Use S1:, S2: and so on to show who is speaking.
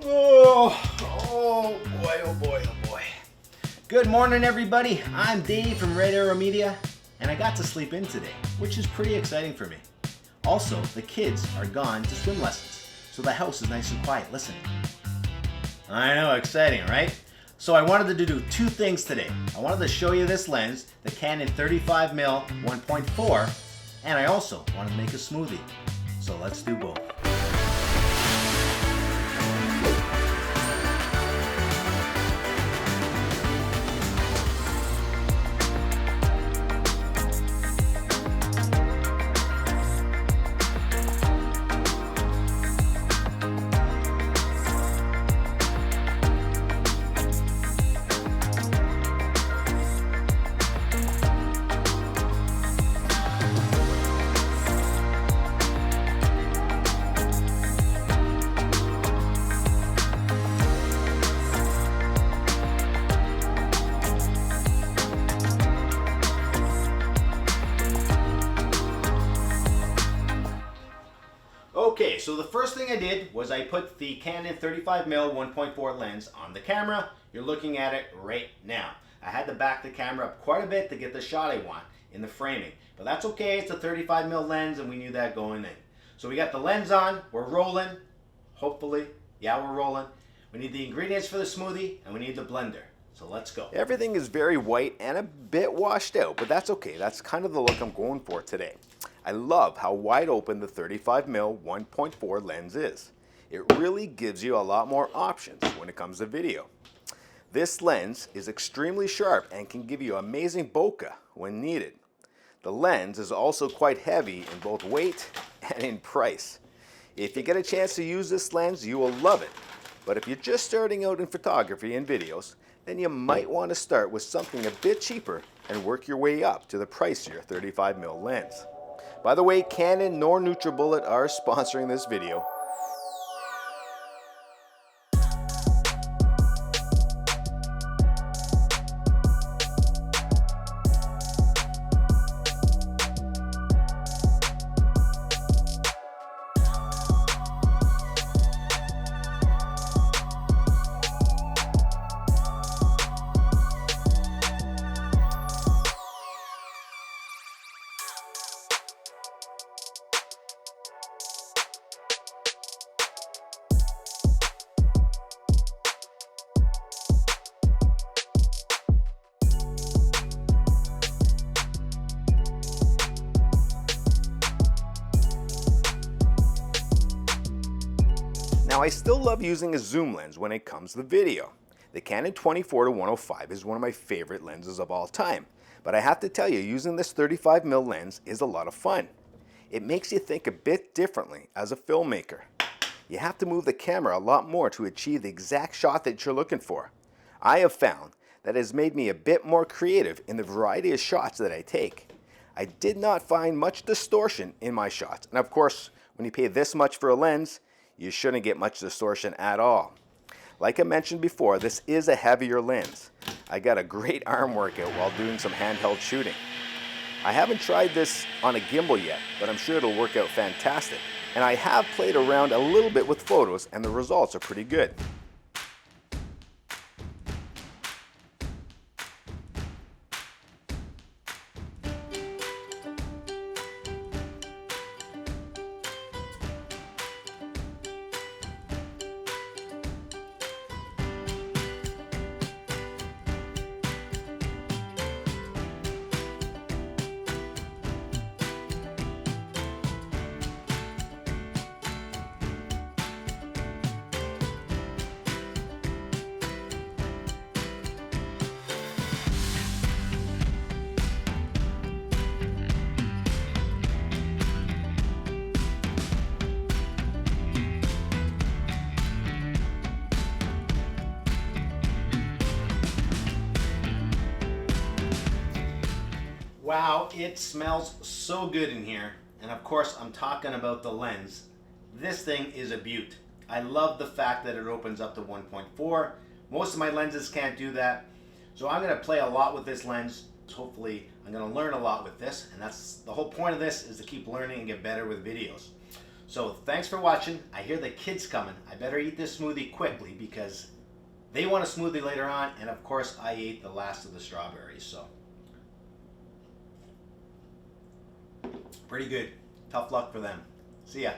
S1: Oh boy, oh boy, oh boy. Good morning, everybody. I'm Dave from Red Arrow Media, and I got to sleep in today, which is pretty exciting for me. Also, the kids are gone to swim lessons, so the house is nice and quiet listening. I know, exciting, right? So I wanted to do two things today. I wanted to show you this lens, the Canon 35mm 1.4, and I also wanted to make a smoothie. So let's do both. Okay, so the first thing I did was I put the Canon 35mm 1.4 lens on the camera. You're looking at it right now. I had to back the camera up quite a bit to get the shot I want in the framing, but that's okay. It's a 35mm lens and we knew that going in. So we got the lens on, we're rolling, hopefully. Yeah, we're rolling. We need the ingredients for the smoothie and we need the blender. So let's go. Everything is very white and a bit washed out, but that's okay. That's kind of the look I'm going for today. I love how wide open the 35mm 1.4 lens is. It really gives you a lot more options when it comes to video. This lens is extremely sharp and can give you amazing bokeh when needed. The lens is also quite heavy in both weight and in price. If you get a chance to use this lens, you will love it. But if you're just starting out in photography and videos, then you might want to start with something a bit cheaper and work your way up to the pricier 35mm lens. By the way, Canon nor NutriBullet are sponsoring this video. Now, I still love using a zoom lens when it comes to video. The Canon 24-105 is one of my favorite lenses of all time, but I have to tell you, using this 35mm lens is a lot of fun. It makes you think a bit differently as a filmmaker. You have to move the camera a lot more to achieve the exact shot that you're looking for. I have found that it has made me a bit more creative in the variety of shots that I take. I did not find much distortion in my shots, and of course, when you pay this much for a lens, you shouldn't get much distortion at all. Like I mentioned before, this is a heavier lens. I got a great arm workout while doing some handheld shooting. I haven't tried this on a gimbal yet, but I'm sure it'll work out fantastic. And I have played around a little bit with photos and the results are pretty good. Wow, it smells so good in here. And of course, I'm talking about the lens. This thing is a beaut. I love the fact that it opens up to 1.4. Most of my lenses can't do that. So I'm going to play a lot with this lens. Hopefully, I'm going to learn a lot with this. And that's the whole point of this, is to keep learning and get better with videos. So thanks for watching. I hear the kids coming. I better eat this smoothie quickly because they want a smoothie later on, and of course I ate the last of the strawberries, so pretty good. Tough luck for them. See ya.